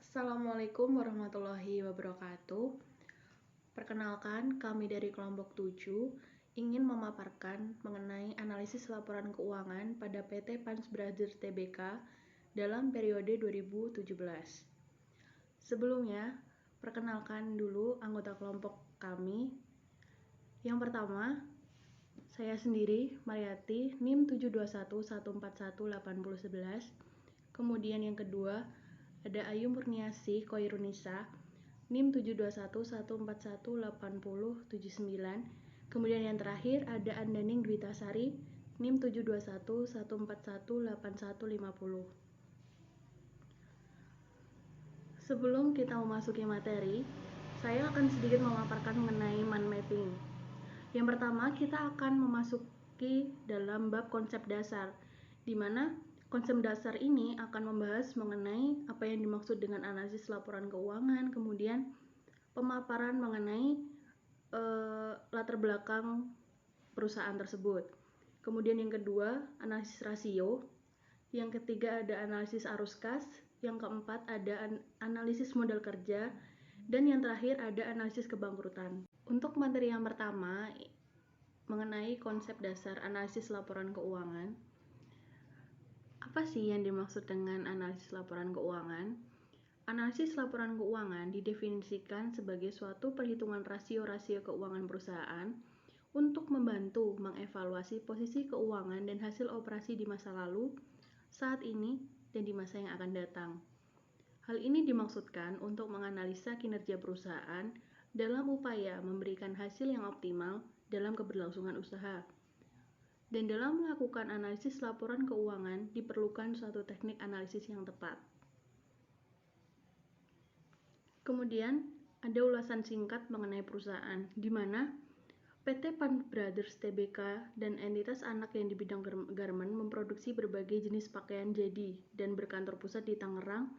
Assalamualaikum warahmatullahi wabarakatuh. Perkenalkan, kami dari kelompok 7 ingin memaparkan mengenai analisis laporan keuangan pada PT Pans Brothers Tbk dalam periode 2017. Sebelumnya, perkenalkan dulu anggota kelompok kami. Yang pertama, saya sendiri, Mariati, NIM 721141811. Kemudian yang kedua, ada Ayu Murniasih Koirunisa, NIM 721141809. Kemudian yang terakhir ada Andaning Dwitasari, NIM 72114181150. Sebelum kita memasuki materi, saya akan sedikit memaparkan mengenai mind mapping. Yang pertama, kita akan memasuki dalam bab konsep dasar, di mana konsep dasar ini akan membahas mengenai apa yang dimaksud dengan analisis laporan keuangan, kemudian pemaparan mengenai latar belakang perusahaan tersebut. Kemudian yang kedua, analisis rasio. Yang ketiga ada analisis arus kas. Yang keempat ada analisis modal kerja. Dan yang terakhir ada analisis kebangkrutan. Untuk materi yang pertama, mengenai konsep dasar analisis laporan keuangan. Apa sih yang dimaksud dengan analisis laporan keuangan? Analisis laporan keuangan didefinisikan sebagai suatu perhitungan rasio-rasio keuangan perusahaan untuk membantu mengevaluasi posisi keuangan dan hasil operasi di masa lalu, saat ini, dan di masa yang akan datang. Hal ini dimaksudkan untuk menganalisa kinerja perusahaan dalam upaya memberikan hasil yang optimal dalam keberlangsungan usaha. Dan dalam melakukan analisis laporan keuangan diperlukan suatu teknik analisis yang tepat. Kemudian ada ulasan singkat mengenai perusahaan, di mana PT Pans Brothers Tbk dan entitas anak yang di bidang garmen memproduksi berbagai jenis pakaian jadi dan berkantor pusat di Tangerang,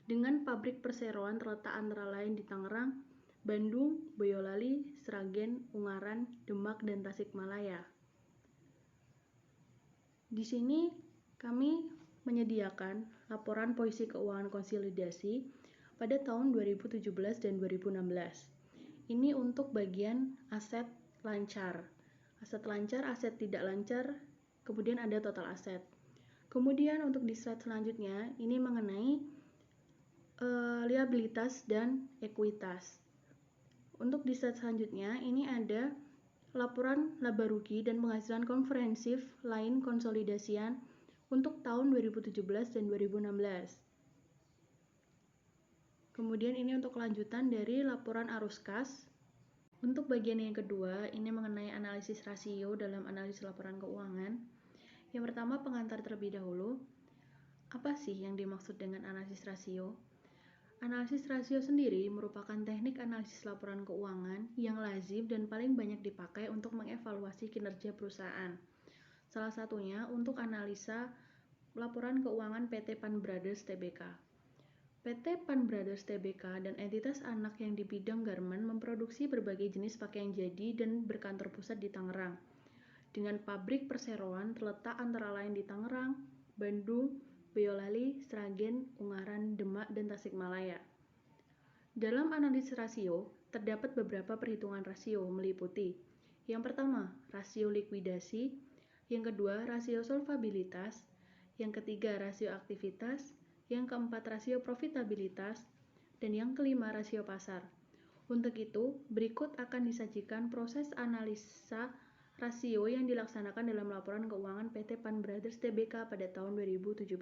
dengan pabrik perseroan terletak antara lain di Tangerang, Bandung, Boyolali, Sragen, Ungaran, Demak, dan Tasikmalaya. Di sini kami menyediakan laporan posisi keuangan konsolidasi pada tahun 2017 dan 2016. Ini untuk bagian aset lancar. Aset lancar, aset tidak lancar, kemudian ada total aset. Kemudian untuk di slide selanjutnya, ini mengenai liabilitas dan ekuitas. Untuk di slide selanjutnya, ini ada laporan laba rugi dan penghasilan komprehensif lain konsolidasian untuk tahun 2017 dan 2016. Kemudian ini untuk kelanjutan dari laporan arus kas. Untuk bagian yang kedua, ini mengenai analisis rasio dalam analisis laporan keuangan. Yang pertama, pengantar terlebih dahulu. Apa sih yang dimaksud dengan analisis rasio? Analisis rasio sendiri merupakan teknik analisis laporan keuangan yang lazim dan paling banyak dipakai untuk mengevaluasi kinerja perusahaan. Salah satunya untuk analisa laporan keuangan PT Pans Brothers Tbk. PT Pans Brothers Tbk dan entitas anak yang di bidang garmen memproduksi berbagai jenis pakaian jadi dan berkantor pusat di Tangerang, dengan pabrik perseroan terletak antara lain di Tangerang, Bandung, Boyolali, Sragen, Ungaran, Demak, dan Tasikmalaya. Dalam analisis rasio, terdapat beberapa perhitungan rasio meliputi: yang pertama, rasio likuidasi, yang kedua, rasio solvabilitas, yang ketiga, rasio aktivitas, yang keempat, rasio profitabilitas, dan yang kelima, rasio pasar. Untuk itu, berikut akan disajikan proses analisa rasio yang dilaksanakan dalam laporan keuangan PT Pans Brothers Tbk pada tahun 2017.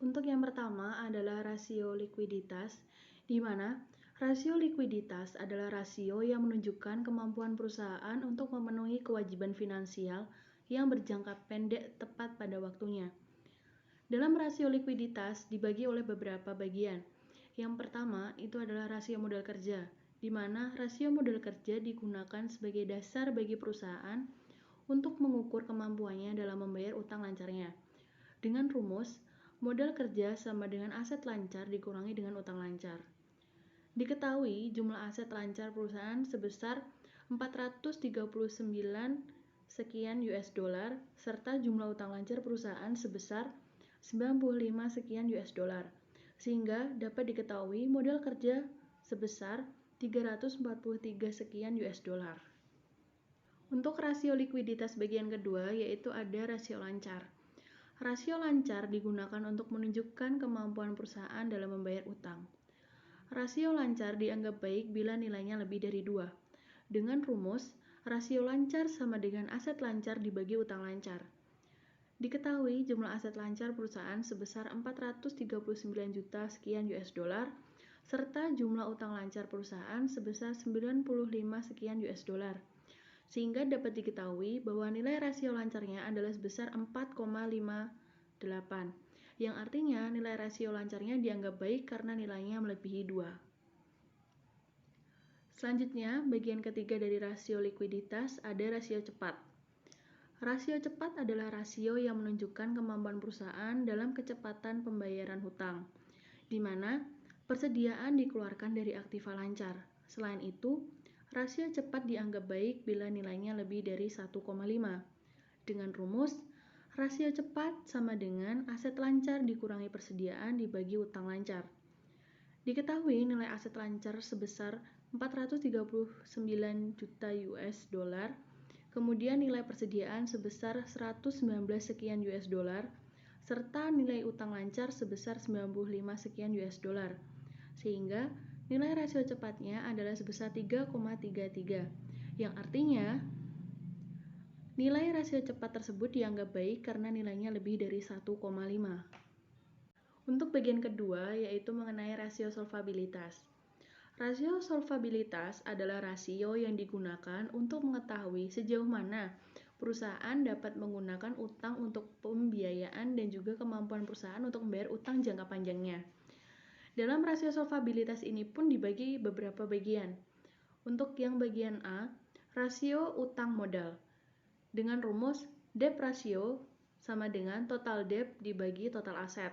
Untuk yang pertama adalah rasio likuiditas, di mana rasio likuiditas adalah rasio yang menunjukkan kemampuan perusahaan untuk memenuhi kewajiban finansial yang berjangka pendek tepat pada waktunya. Dalam rasio likuiditas dibagi oleh beberapa bagian. Yang pertama itu adalah rasio modal kerja, di mana rasio modal kerja digunakan sebagai dasar bagi perusahaan untuk mengukur kemampuannya dalam membayar utang lancarnya. Dengan rumus, modal kerja sama dengan aset lancar dikurangi dengan utang lancar. Diketahui jumlah aset lancar perusahaan sebesar 439 sekian US dollar serta jumlah utang lancar perusahaan sebesar 95 sekian US dollar. sehingga dapat diketahui modal kerja sebesar 343 sekian US dollar. Untuk rasio likuiditas bagian kedua yaitu ada rasio lancar. Rasio lancar digunakan untuk menunjukkan kemampuan perusahaan dalam membayar utang. Rasio lancar dianggap baik bila nilainya lebih dari 2. Dengan rumus, rasio lancar sama dengan aset lancar dibagi utang lancar. Diketahui jumlah aset lancar perusahaan sebesar 439 juta sekian US dollar, serta jumlah utang lancar perusahaan sebesar 95 sekian US dollar. Sehingga dapat diketahui bahwa nilai rasio lancarnya adalah sebesar 4,58, yang artinya nilai rasio lancarnya dianggap baik karena nilainya melebihi 2. Selanjutnya, bagian ketiga dari rasio likuiditas ada rasio cepat. Rasio cepat adalah rasio yang menunjukkan kemampuan perusahaan dalam kecepatan pembayaran hutang, di mana persediaan dikeluarkan dari aktiva lancar. Selain itu, rasio cepat dianggap baik bila nilainya lebih dari 1,5. Dengan rumus, rasio cepat sama dengan aset lancar dikurangi persediaan dibagi utang lancar. Diketahui nilai aset lancar sebesar 439 juta US dollar, kemudian nilai persediaan sebesar 119 sekian US dollar, serta nilai utang lancar sebesar 95 sekian US dollar. Sehingga nilai rasio cepatnya adalah sebesar 3,33, yang artinya nilai rasio cepat tersebut dianggap baik karena nilainya lebih dari 1,5. Untuk bagian kedua yaitu mengenai rasio solvabilitas. Rasio solvabilitas adalah rasio yang digunakan untuk mengetahui sejauh mana perusahaan dapat menggunakan utang untuk pembiayaan dan juga kemampuan perusahaan untuk membayar utang jangka panjangnya. Dalam rasio solvabilitas ini pun dibagi beberapa bagian. Untuk yang bagian A, rasio utang modal. Dengan rumus debt ratio sama dengan total debt dibagi total aset.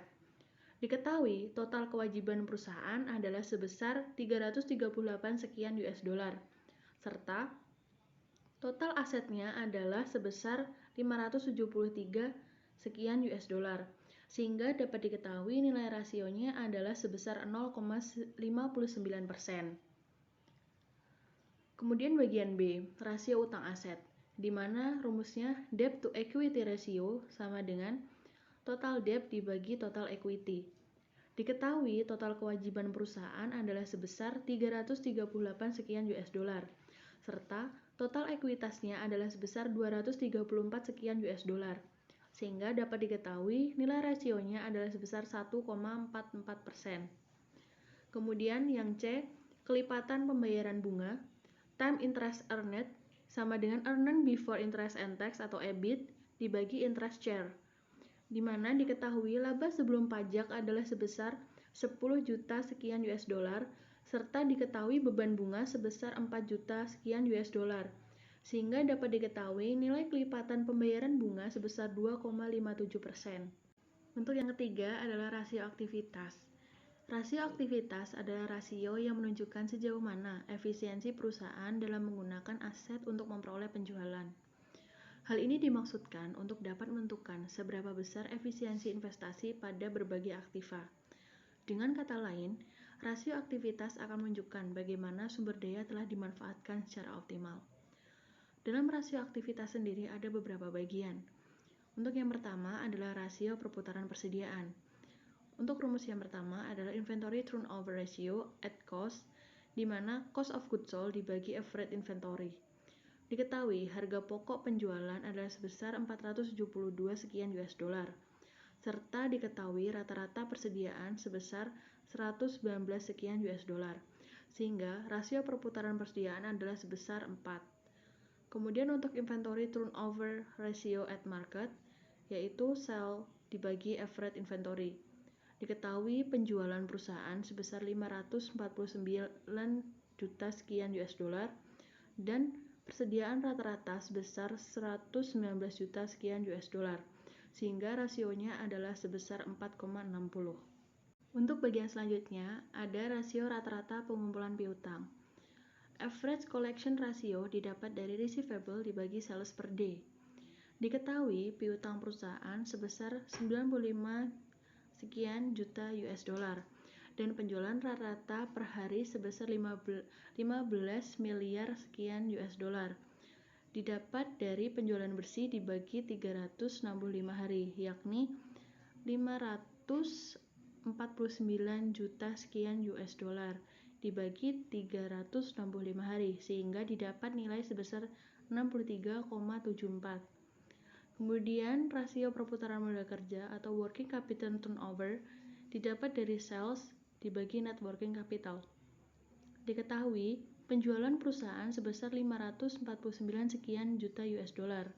Diketahui total kewajiban perusahaan adalah sebesar 338 sekian US dollar, serta total asetnya adalah sebesar 573 sekian US dollar. Sehingga dapat diketahui nilai rasionya adalah sebesar 0,59%. Kemudian bagian B, rasio utang aset, di mana rumusnya debt to equity ratio sama dengan total debt dibagi total equity. Diketahui total kewajiban perusahaan adalah sebesar 338 sekian US dollar, serta total ekuitasnya adalah sebesar 234 sekian US dollar. Sehingga dapat diketahui nilai rasionya adalah sebesar 1,44%. Kemudian yang C, kelipatan pembayaran bunga, time interest earned, sama dengan earned before interest and tax atau EBIT dibagi interest share, di mana diketahui laba sebelum pajak adalah sebesar 10 juta sekian US dollar, serta diketahui beban bunga sebesar 4 juta sekian US dollar. Sehingga dapat diketahui nilai kelipatan pembayaran bunga sebesar 2,57%. Untuk yang ketiga adalah rasio aktivitas. Rasio aktivitas adalah rasio yang menunjukkan sejauh mana efisiensi perusahaan dalam menggunakan aset untuk memperoleh penjualan. Hal ini dimaksudkan untuk dapat menentukan seberapa besar efisiensi investasi pada berbagai aktiva. Dengan kata lain, rasio aktivitas akan menunjukkan bagaimana sumber daya telah dimanfaatkan secara optimal. Dalam rasio aktivitas sendiri ada beberapa bagian. Untuk yang pertama adalah rasio perputaran persediaan. Untuk rumus yang pertama adalah inventory turnover ratio at cost, di mana cost of goods sold dibagi average inventory. Diketahui harga pokok penjualan adalah sebesar 472 sekian US dollar, serta diketahui rata-rata persediaan sebesar 119 sekian US dollar, sehingga rasio perputaran persediaan adalah sebesar 4. Kemudian untuk inventory turnover ratio at market, yaitu sell dibagi average inventory. Diketahui penjualan perusahaan sebesar 549 juta sekian US dollar dan persediaan rata-rata sebesar 119 juta sekian US dollar, sehingga rasionya adalah sebesar 4,60. Untuk bagian selanjutnya, ada rasio rata-rata pengumpulan piutang. Average collection ratio didapat dari receivable dibagi sales per day. Diketahui piutang perusahaan sebesar 95 sekian juta US dollar dan penjualan rata-rata per hari sebesar 15 miliar sekian US dollar. Didapat dari penjualan bersih dibagi 365 hari, yakni 549 juta sekian US dollar dibagi 365 hari, sehingga didapat nilai sebesar 63,74. Kemudian rasio perputaran modal kerja atau working capital turnover didapat dari sales dibagi net working capital. Diketahui penjualan perusahaan sebesar 549 sekian juta US dollar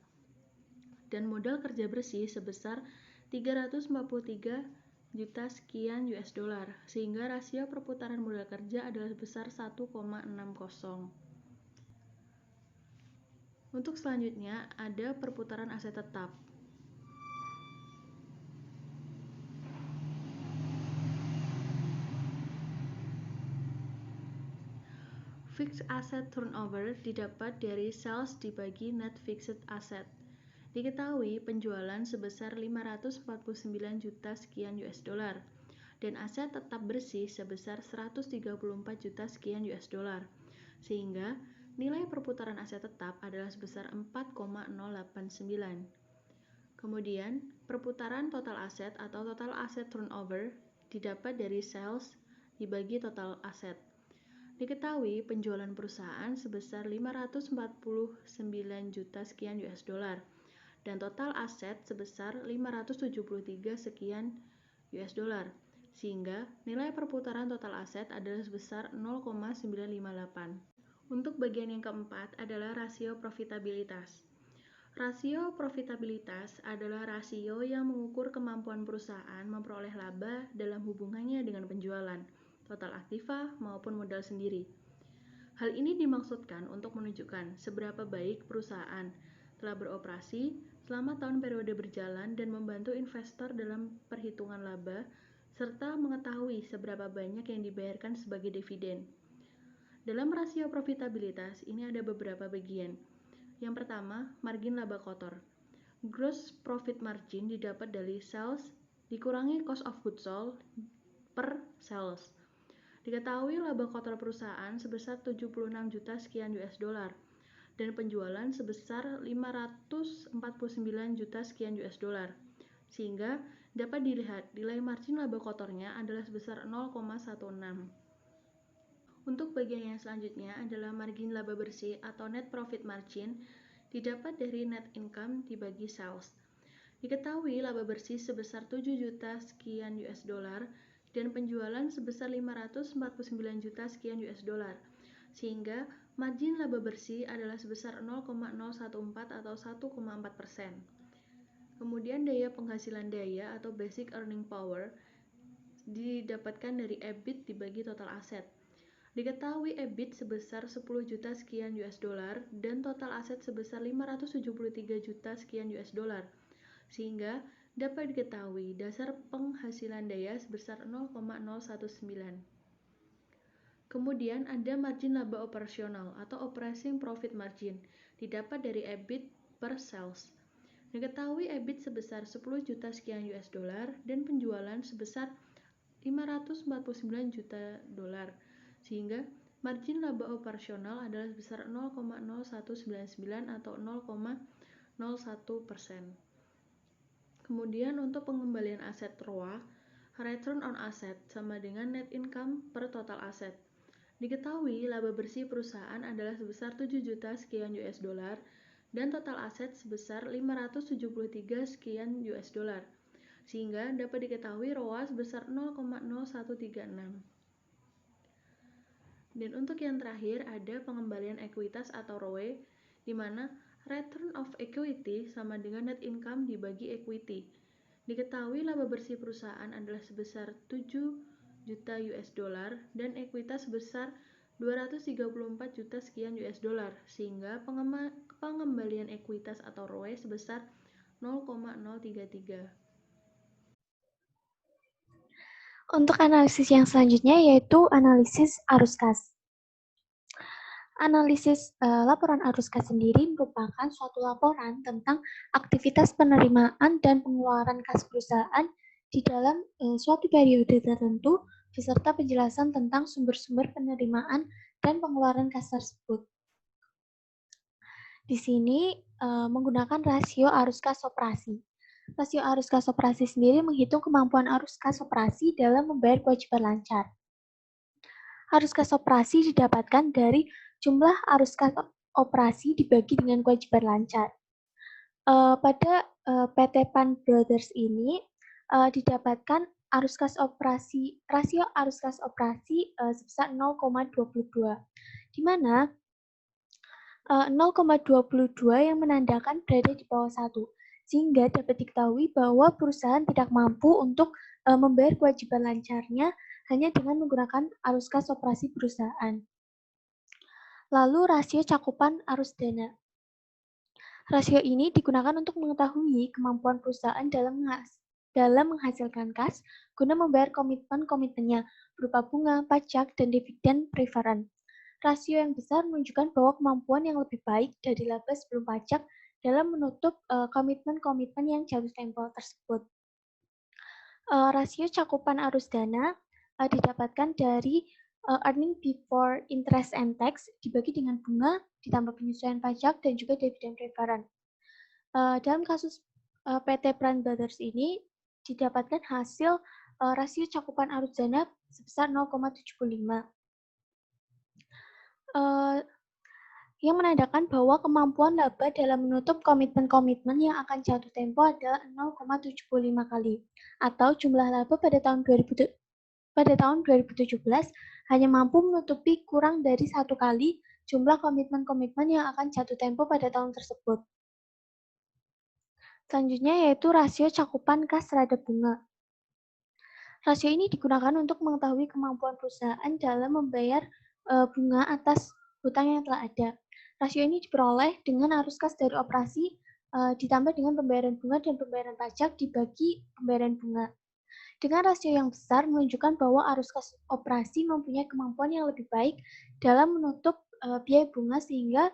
dan modal kerja bersih sebesar 343 juta sekian US dollar, sehingga rasio perputaran modal kerja adalah sebesar 1,60. Untuk selanjutnya ada perputaran aset tetap. Fixed asset turnover didapat dari sales dibagi net fixed asset. Diketahui penjualan sebesar 549 juta sekian US dollar dan aset tetap bersih sebesar 134 juta sekian US dollar, sehingga nilai perputaran aset tetap adalah sebesar 4,089. Kemudian, perputaran total aset atau total asset turnover didapat dari sales dibagi total aset. Diketahui penjualan perusahaan sebesar 549 juta sekian US dollar dan total aset sebesar 573 sekian US dollar, sehingga nilai perputaran total aset adalah sebesar 0,958. Untuk bagian yang keempat adalah rasio profitabilitas. Rasio profitabilitas adalah rasio yang mengukur kemampuan perusahaan memperoleh laba dalam hubungannya dengan penjualan, total aktiva maupun modal sendiri. Hal ini dimaksudkan untuk menunjukkan seberapa baik perusahaan telah beroperasi selama tahun periode berjalan dan membantu investor dalam perhitungan laba, serta mengetahui seberapa banyak yang dibayarkan sebagai dividen. Dalam rasio profitabilitas, ini ada beberapa bagian. Yang pertama, margin laba kotor. Gross profit margin didapat dari sales dikurangi cost of goods sold per sales. Diketahui laba kotor perusahaan sebesar 76 juta sekian US dollar dan penjualan sebesar 549 juta sekian US dollar, sehingga dapat dilihat nilai margin laba kotornya adalah sebesar 0,16. Untuk bagian yang selanjutnya adalah margin laba bersih atau net profit margin didapat dari net income dibagi sales. Diketahui laba bersih sebesar 7 juta sekian US dollar dan penjualan sebesar 549 juta sekian US dollar, sehingga margin laba bersih adalah sebesar 0,014 atau 1,4%. Kemudian daya penghasilan daya atau basic earning power didapatkan dari EBIT dibagi total aset. Diketahui EBIT sebesar 10 juta sekian US dollar dan total aset sebesar 573 juta sekian US dollar, sehingga dapat diketahui dasar penghasilan daya sebesar 0,019. Kemudian ada margin laba operasional atau operating profit margin didapat dari EBIT per sales. Diketahui EBIT sebesar 10 juta sekian US dollar dan penjualan sebesar 549 juta dolar, sehingga margin laba operasional adalah sebesar 0,0199 atau 0,01%. Kemudian untuk pengembalian aset ROA, return on asset sama dengan net income per total asset. Diketahui laba bersih perusahaan adalah sebesar 7 juta sekian US dollar dan total aset sebesar 573 sekian US dollar, sehingga dapat diketahui ROA sebesar 0,0136. Dan untuk yang terakhir ada pengembalian ekuitas atau ROE, di mana return of equity sama dengan net income dibagi equity. Diketahui laba bersih perusahaan adalah sebesar 7 juta US dollar dan ekuitas sebesar 234 juta sekian US dollar, sehingga pengembalian ekuitas atau ROE sebesar 0,033. Untuk analisis yang selanjutnya yaitu analisis arus kas. Analisis laporan arus kas sendiri merupakan suatu laporan tentang aktivitas penerimaan dan pengeluaran kas perusahaan di dalam suatu periode tertentu beserta penjelasan tentang sumber-sumber penerimaan dan pengeluaran kas tersebut. Di sini menggunakan rasio arus kas operasi. Rasio arus kas operasi sendiri menghitung kemampuan arus kas operasi dalam membayar kewajiban lancar. Arus kas operasi didapatkan dari jumlah arus kas operasi dibagi dengan kewajiban lancar. Pada PT Pan Brothers ini didapatkan arus kas operasi, rasio arus kas operasi sebesar 0,22, di mana 0,22 yang menandakan berada di bawah 1, sehingga dapat diketahui bahwa perusahaan tidak mampu untuk membayar kewajiban lancarnya hanya dengan menggunakan arus kas operasi perusahaan. Lalu rasio cakupan arus dana. Rasio ini digunakan untuk mengetahui kemampuan perusahaan dalam menghasilkan kas guna membayar komitmen-komitmennya berupa bunga, pajak, dan dividen preferan. Rasio yang besar menunjukkan bahwa kemampuan yang lebih baik dari laba sebelum pajak dalam menutup komitmen-komitmen yang jatuh tempo tersebut. Rasio cakupan arus dana didapatkan dari earning before interest and tax dibagi dengan bunga ditambah penyesuaian pajak dan juga dividen preferan. Dalam kasus PT Pan Brothers ini didapatkan hasil rasio cakupan arus dana sebesar 0,75. Yang menandakan bahwa kemampuan laba dalam menutup komitmen-komitmen yang akan jatuh tempo adalah 0,75 kali, atau jumlah laba pada tahun 2017 hanya mampu menutupi kurang dari 1 kali jumlah komitmen-komitmen yang akan jatuh tempo pada tahun tersebut. Selanjutnya yaitu rasio cakupan kas terhadap bunga. Rasio ini digunakan untuk mengetahui kemampuan perusahaan dalam membayar bunga atas hutang yang telah ada. Rasio ini diperoleh dengan arus kas dari operasi ditambah dengan pembayaran bunga dan pembayaran pajak dibagi pembayaran bunga. Dengan rasio yang besar menunjukkan bahwa arus kas operasi mempunyai kemampuan yang lebih baik dalam menutup biaya bunga sehingga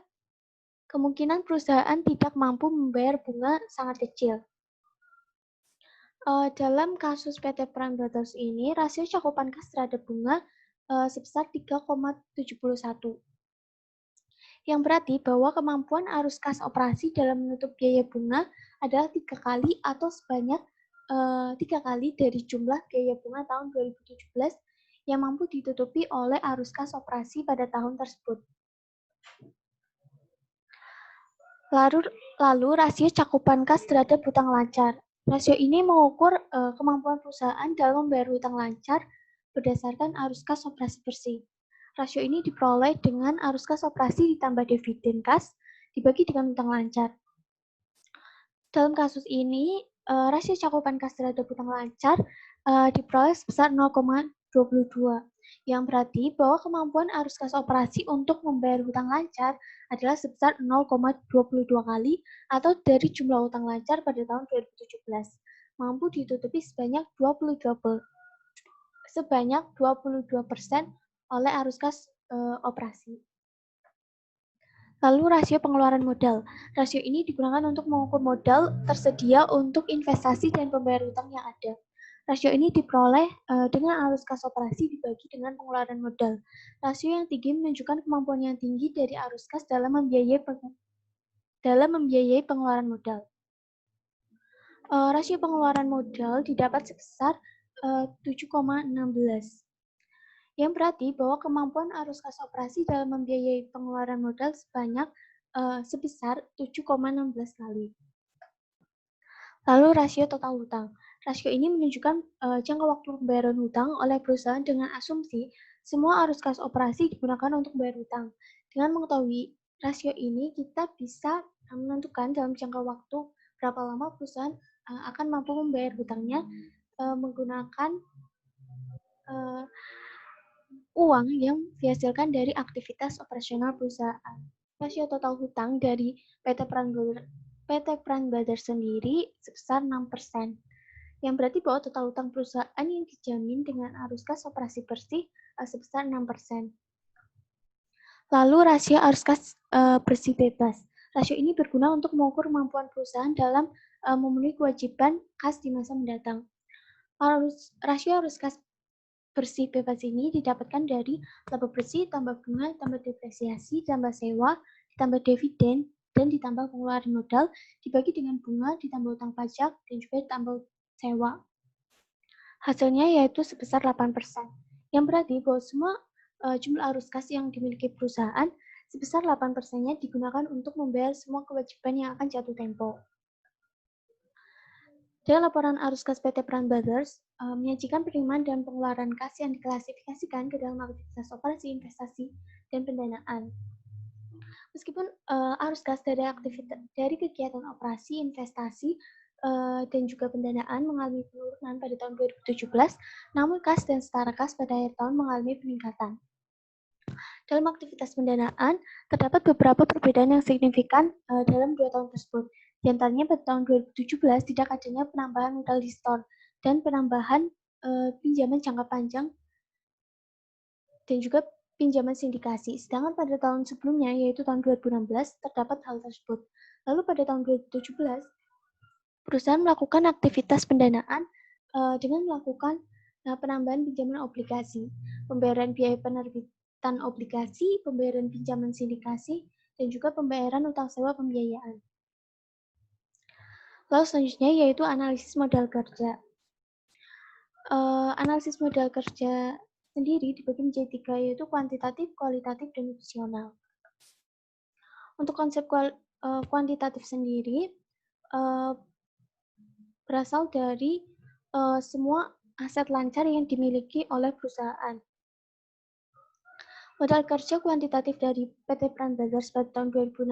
kemungkinan perusahaan tidak mampu membayar bunga sangat kecil. Dalam kasus PT Pan Brothers ini, rasio cakupan kas terhadap bunga sebesar 3,71. Yang berarti bahwa kemampuan arus kas operasi dalam menutup biaya bunga adalah 3 kali atau sebanyak 3 kali dari jumlah biaya bunga tahun 2017 yang mampu ditutupi oleh arus kas operasi pada tahun tersebut. Lalu rasio cakupan kas terhadap hutang lancar. Rasio ini mengukur kemampuan perusahaan dalam membayar hutang lancar berdasarkan arus kas operasi bersih. Rasio ini diperoleh dengan arus kas operasi ditambah dividen kas dibagi dengan hutang lancar. Dalam kasus ini, rasio cakupan kas terhadap hutang lancar diperoleh sebesar 0,22, yang berarti bahwa kemampuan arus kas operasi untuk membayar hutang lancar adalah sebesar 0,22 kali atau dari jumlah hutang lancar pada tahun 2017, mampu ditutupi sebanyak 22% oleh arus kas operasi. Lalu rasio pengeluaran modal. Rasio ini digunakan untuk mengukur modal tersedia untuk investasi dan pembayar hutang yang ada. Rasio ini diperoleh dengan arus kas operasi dibagi dengan pengeluaran modal. Rasio yang tinggi menunjukkan kemampuan yang tinggi dari arus kas dalam membiayai pengeluaran modal. Rasio pengeluaran modal didapat sebesar 7,16. Yang berarti bahwa kemampuan arus kas operasi dalam membiayai pengeluaran modal sebesar 7,16 kali. Lalu rasio total hutang. Rasio ini menunjukkan jangka waktu pembayaran hutang oleh perusahaan dengan asumsi semua arus kas operasi digunakan untuk membayar hutang. Dengan mengetahui rasio ini, kita bisa menentukan dalam jangka waktu berapa lama perusahaan akan mampu membayar hutangnya menggunakan uang yang dihasilkan dari aktivitas operasional perusahaan. Rasio total hutang dari PT Pan Brothers sendiri sebesar 6%. Yang berarti bahwa total hutang perusahaan yang dijamin dengan arus kas operasi bersih sebesar 6%. Lalu rasio arus kas bersih bebas. Rasio ini berguna untuk mengukur kemampuan perusahaan dalam memenuhi kewajiban kas di masa mendatang. Rasio arus kas bersih bebas ini didapatkan dari laba bersih tambah bunga tambah depresiasi tambah sewa ditambah dividen dan ditambah pengeluaran modal dibagi dengan bunga ditambah utang pajak dan juga ditambah sewa. Hasilnya yaitu sebesar 8%. Yang berarti bahwa semua jumlah arus kas yang dimiliki perusahaan sebesar 8%-nya digunakan untuk membayar semua kewajiban yang akan jatuh tempo. Dalam laporan arus kas PT Peran Brothers menyajikan penerimaan dan pengeluaran kas yang diklasifikasikan ke dalam aktivitas operasi investasi dan pendanaan. Meskipun arus kas dari kegiatan operasi investasi dan juga pendanaan mengalami penurunan pada tahun 2017, namun kas dan setara kas pada akhir tahun mengalami peningkatan. Dalam aktivitas pendanaan, terdapat beberapa perbedaan yang signifikan dalam 2 tahun tersebut. Di antaranya pada tahun 2017 tidak adanya penambahan modal di store dan penambahan pinjaman jangka panjang dan juga pinjaman sindikasi. Sedangkan pada tahun sebelumnya, yaitu tahun 2016, terdapat hal tersebut. Lalu pada tahun 2017, perusahaan melakukan aktivitas pendanaan dengan melakukan penambahan pinjaman obligasi, pembayaran biaya penerbitan obligasi, pembayaran pinjaman sindikasi, dan juga pembayaran utang sewa pembiayaan. Lalu selanjutnya yaitu analisis modal kerja. Analisis modal kerja sendiri dibagi menjadi 3, yaitu kuantitatif, kualitatif, dan fungsional. Untuk konsep kuantitatif sendiri berasal dari semua aset lancar yang dimiliki oleh perusahaan. Modal kerja kuantitatif dari PT Peran Brothers pada tahun 2016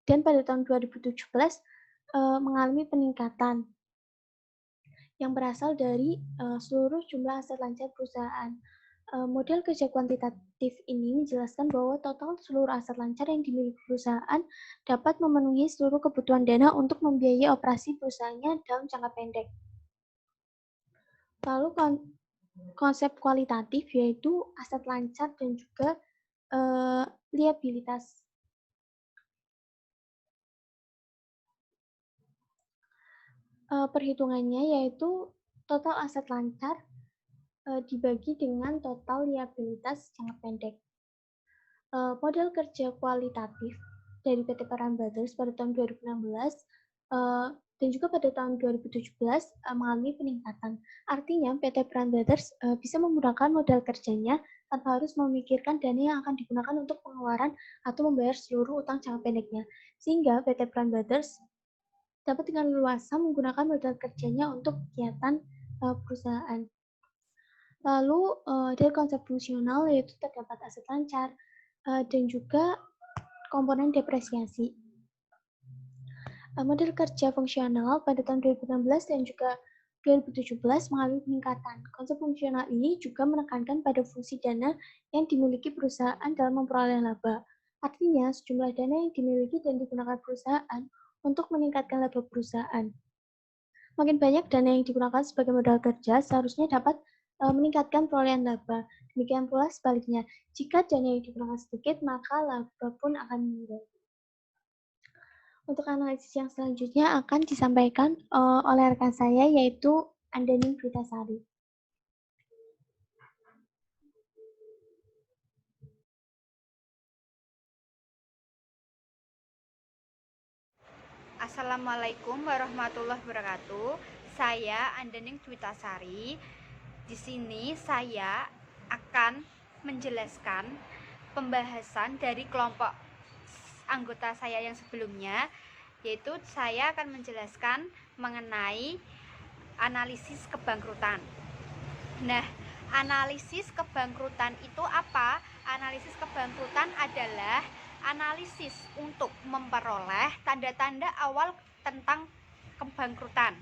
dan pada tahun 2017 mengalami peningkatan yang berasal dari seluruh jumlah aset lancar perusahaan. Model kerja kuantitatif ini menjelaskan bahwa total seluruh aset lancar yang dimiliki perusahaan dapat memenuhi seluruh kebutuhan dana untuk membiayai operasi perusahaannya dalam jangka pendek. Lalu konsep kualitatif yaitu aset lancar dan juga liabilitas. Perhitungannya yaitu total aset lancar dibagi dengan total liabilitas jangka pendek. Model kerja kualitatif dari PT Peran Brothers pada tahun 2016 dan juga pada tahun 2017 mengalami peningkatan. Artinya PT Peran Brothers bisa menggunakan modal kerjanya tanpa harus memikirkan dana yang akan digunakan untuk pengeluaran atau membayar seluruh utang jangka pendeknya. Sehingga PT Peran Brothers dapat dengan leluasa menggunakan modal kerjanya untuk kegiatan perusahaan. Lalu dari konsep fungsional yaitu terdapat aset lancar dan juga komponen depresiasi. Model kerja fungsional pada tahun 2016 dan juga 2017 mengalami peningkatan. Konsep fungsional ini juga menekankan pada fungsi dana yang dimiliki perusahaan dalam memperoleh laba. Artinya, sejumlah dana yang dimiliki dan digunakan perusahaan untuk meningkatkan laba perusahaan. Makin banyak dana yang digunakan sebagai modal kerja seharusnya dapat meningkatkan perolehan laba. Demikian pula sebaliknya, jika dana yang digunakan sedikit, maka laba pun akan menurun. Untuk analisis yang selanjutnya akan disampaikan oleh rekan saya, yaitu Andaning Dwitasari. Assalamualaikum warahmatullahi wabarakatuh. Saya Andaning Dwitasari. Di sini saya akan menjelaskan pembahasan dari kelompok anggota saya yang sebelumnya, yaitu saya akan menjelaskan mengenai analisis kebangkrutan. Nah, analisis kebangkrutan itu apa? Analisis kebangkrutan adalah analisis untuk memperoleh tanda-tanda awal tentang kebangkrutan.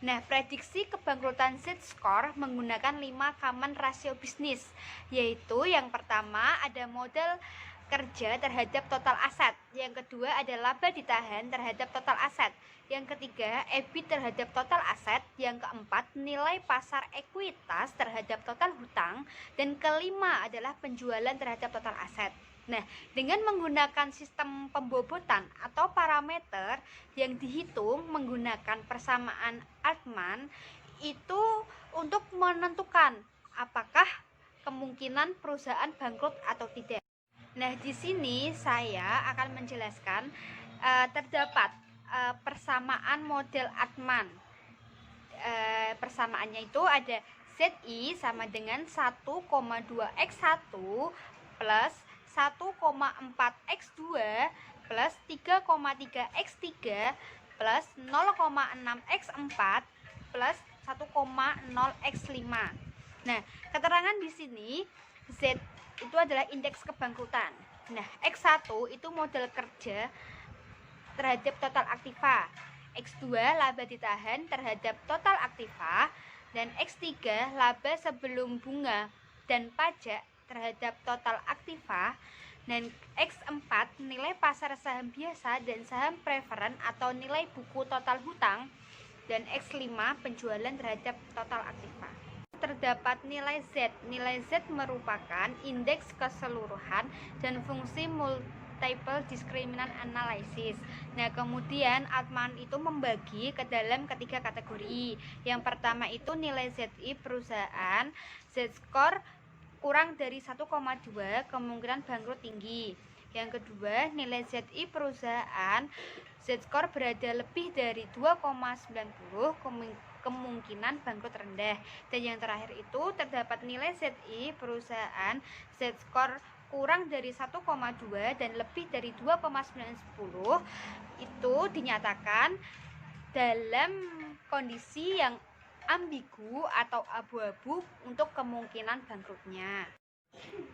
Nah, prediksi kebangkrutan Z-score menggunakan 5 common rasio bisnis, yaitu yang pertama ada modal kerja terhadap total aset, yang kedua ada laba ditahan terhadap total aset, yang ketiga EBIT terhadap total aset, yang keempat nilai pasar ekuitas terhadap total hutang, dan kelima adalah penjualan terhadap total aset. Nah, dengan menggunakan sistem pembobotan atau parameter yang dihitung menggunakan persamaan Altman itu untuk menentukan apakah kemungkinan perusahaan bangkrut atau tidak. Nah, di sini saya akan menjelaskan terdapat persamaan model Altman. Persamaannya itu ada ZI sama dengan 1,2x1 plus 1,4x2 plus 3,3x3 plus 0,6x4 plus 1,0x5. Nah, keterangan di sini Z itu adalah indeks kebangkrutan. Nah, X1 itu model kerja terhadap total aktiva, X2 laba ditahan terhadap total aktiva, dan X3 laba sebelum bunga dan pajak terhadap total aktiva, dan X4 nilai pasar saham biasa dan saham preferen atau nilai buku total hutang, dan X5 penjualan terhadap total aktiva. Terdapat nilai Z. Nilai Z merupakan indeks keseluruhan dan fungsi multiple discriminant analysis. Nah, kemudian Altman itu membagi ke dalam ketiga kategori. Yang pertama itu nilai ZI perusahaan, Z-score kurang dari 1,2, kemungkinan bangkrut tinggi. Yang kedua, nilai ZI perusahaan, Z-score berada lebih dari 2,90, kemungkinan bangkrut rendah. Dan yang terakhir itu terdapat nilai ZI perusahaan, Z-score kurang dari 1,2 dan lebih dari 2,910, itu dinyatakan dalam kondisi yang ambigu atau abu-abu untuk kemungkinan bangkrutnya.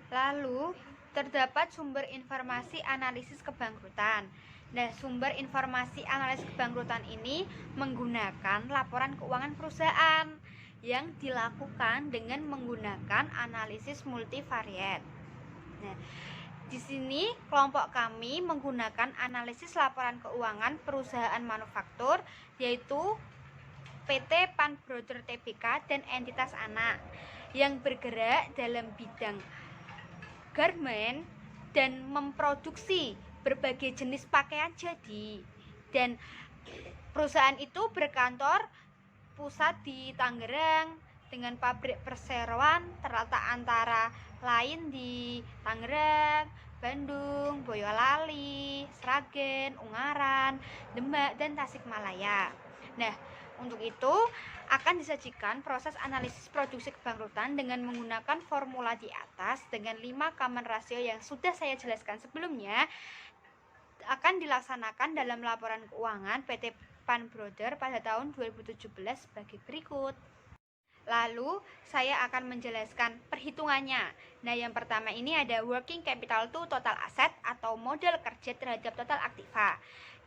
Lalu, terdapat sumber informasi analisis kebangkrutan. Nah, sumber informasi analisis kebangkrutan ini menggunakan laporan keuangan perusahaan yang dilakukan dengan menggunakan analisis multivariat. Nah, di sini kelompok kami menggunakan analisis laporan keuangan perusahaan manufaktur, yaitu PT Pan Brothers Tbk dan entitas anak yang bergerak dalam bidang garment dan memproduksi berbagai jenis pakaian jadi. Dan perusahaan itu berkantor pusat di Tangerang dengan pabrik perseroan terletak antara lain di Tangerang, Bandung, Boyolali, Sragen, Ungaran, Demak, dan Tasikmalaya. Nah, untuk itu akan disajikan proses analisis produksi kebangkrutan dengan menggunakan formula di atas dengan 5 common ratio yang sudah saya jelaskan sebelumnya, akan dilaksanakan dalam laporan keuangan PT Pan Brothers pada tahun 2017 sebagai berikut. Lalu saya akan menjelaskan perhitungannya. Nah, yang pertama ini ada working capital to total asset atau modal kerja terhadap total aktiva.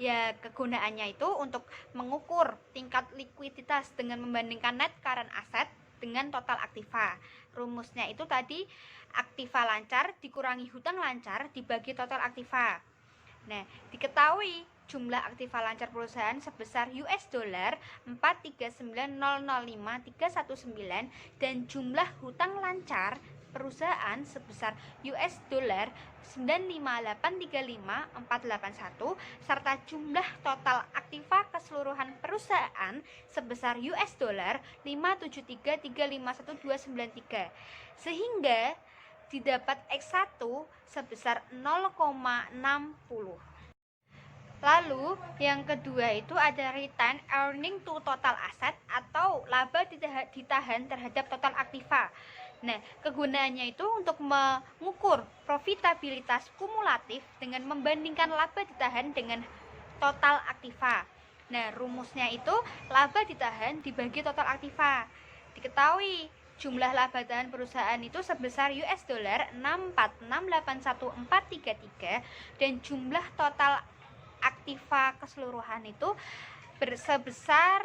Ya, kegunaannya itu untuk mengukur tingkat likuiditas dengan membandingkan net current asset dengan total aktiva. Rumusnya itu tadi aktiva lancar dikurangi hutang lancar dibagi total aktiva. Nah, diketahui jumlah aktiva lancar perusahaan sebesar US dollar 439.005.319 dan jumlah hutang lancar perusahaan sebesar US dollar 95835.481 serta jumlah total aktiva keseluruhan perusahaan sebesar US dollar 573.351.293, sehingga didapat X1 sebesar 0,60. Lalu yang kedua itu ada return earning to total asset atau laba ditahan terhadap total aktiva. Nah, kegunaannya itu untuk mengukur profitabilitas kumulatif dengan membandingkan laba ditahan dengan total aktiva. Nah, rumusnya itu laba ditahan dibagi total aktiva. Diketahui jumlah laba tahan perusahaan itu sebesar US dollar 64681.433 dan jumlah total aktiva keseluruhan itu sebesar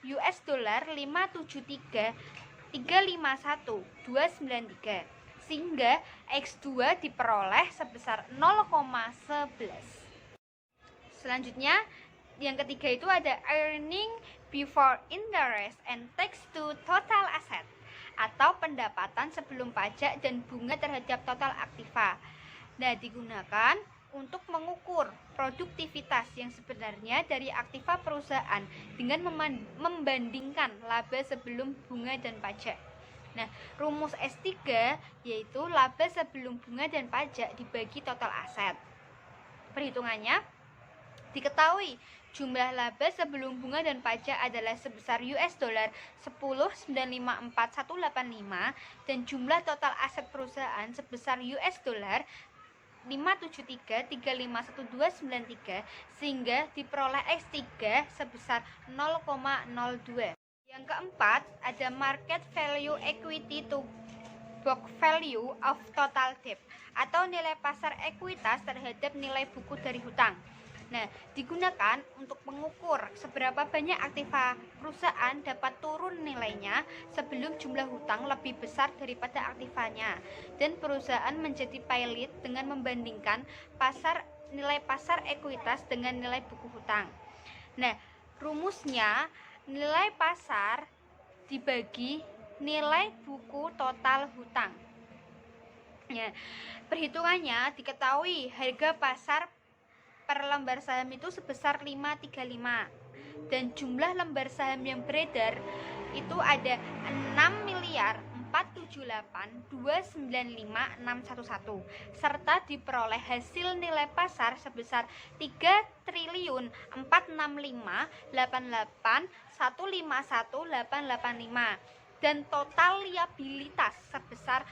US dollar 573.351.293, sehingga X2 diperoleh sebesar 0,11. Selanjutnya yang ketiga itu ada earning before interest and tax to total asset atau pendapatan sebelum pajak dan bunga terhadap total aktiva. Nah, digunakan untuk mengukur produktivitas yang sebenarnya dari aktiva perusahaan dengan membandingkan laba sebelum bunga dan pajak. Nah, rumus S3 yaitu laba sebelum bunga dan pajak dibagi total aset. Perhitungannya, diketahui jumlah laba sebelum bunga dan pajak adalah sebesar US dollar 10,954,185 dan jumlah total aset perusahaan sebesar US dollar 573,351,293 sehingga diperoleh X3 sebesar 0,02. Yang keempat, ada market value equity to book value of total debt atau nilai pasar ekuitas terhadap nilai buku dari hutang. Nah, digunakan untuk mengukur seberapa banyak aktiva perusahaan dapat turun nilainya sebelum jumlah hutang lebih besar daripada aktivanya dan perusahaan menjadi pailit dengan membandingkan nilai pasar ekuitas dengan nilai buku hutang. Nah, rumusnya nilai pasar dibagi nilai buku total hutang. Ya, perhitungannya diketahui harga pasar per lembar saham itu sebesar 535 dan jumlah lembar saham yang beredar itu ada 6.478.295.611 serta diperoleh hasil nilai pasar sebesar 3.045.88.151.885 dan total liabilitas sebesar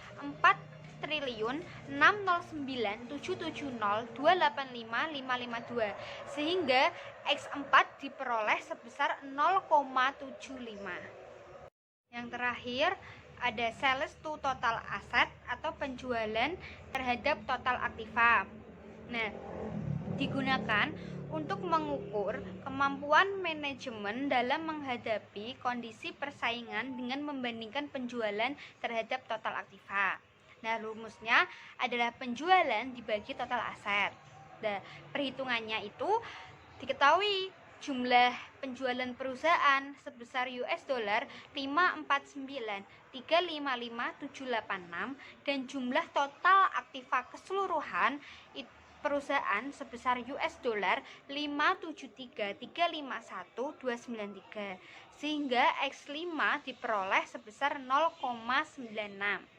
4.009.770.285.552 sehingga X4 diperoleh sebesar 0,75. Yang terakhir ada sales to total asset atau penjualan terhadap total aktiva. Nah, digunakan untuk mengukur kemampuan manajemen dalam menghadapi kondisi persaingan dengan membandingkan penjualan terhadap total aktiva. Nah, rumusnya adalah penjualan dibagi total aset. Nah, perhitungannya itu diketahui jumlah penjualan perusahaan sebesar US dollar 549,355,786 dan jumlah total aktiva keseluruhan perusahaan sebesar US dollar 573,351,293 sehingga X5 diperoleh sebesar 0,96.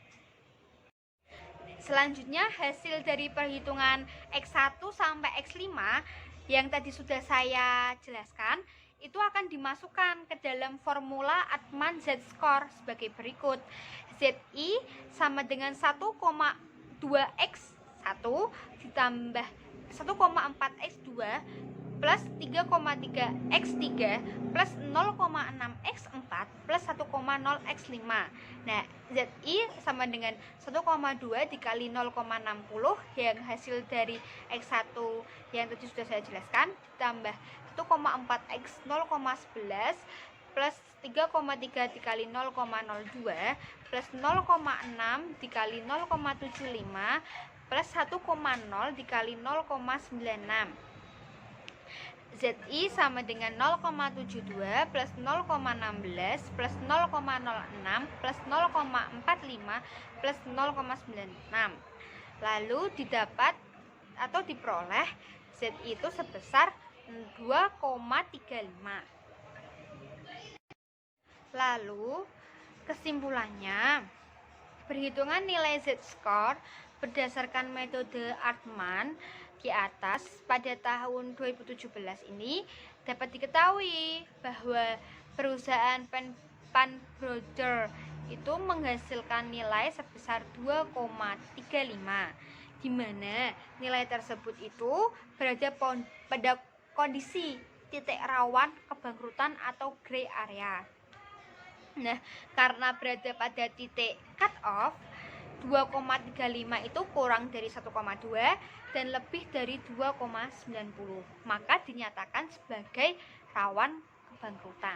Selanjutnya hasil dari perhitungan X1 sampai X5 yang tadi sudah saya jelaskan itu akan dimasukkan ke dalam formula Altman Z-score sebagai berikut. ZI sama dengan 1,2x1 ditambah 1,4x2 plus 3,3x3 plus 0,6x4 plus 1,0x5. Nah, ZI sama dengan 1,2 dikali 0,60 yang hasil dari X1 yang tadi sudah saya jelaskan ditambah 1,4x 0,11 plus 3,3 dikali 0,02 plus 0,6 dikali 0,75 plus 1,0 dikali 0,96. ZI sama dengan 0,72 plus 0,16 plus 0,06 plus 0,45 plus 0,96. Lalu didapat atau diperoleh ZI itu sebesar 2,35. Lalu kesimpulannya, perhitungan nilai Z-score berdasarkan metode Altman di atas pada tahun 2017 ini dapat diketahui bahwa perusahaan Pan Brothers itu menghasilkan nilai sebesar 2,35 di mana nilai tersebut itu berada pada kondisi titik rawan kebangkrutan atau gray area. Nah, karena berada pada titik cut off 2,35 itu kurang dari 1,2 dan lebih dari 2,90, maka dinyatakan sebagai rawan kebangkrutan.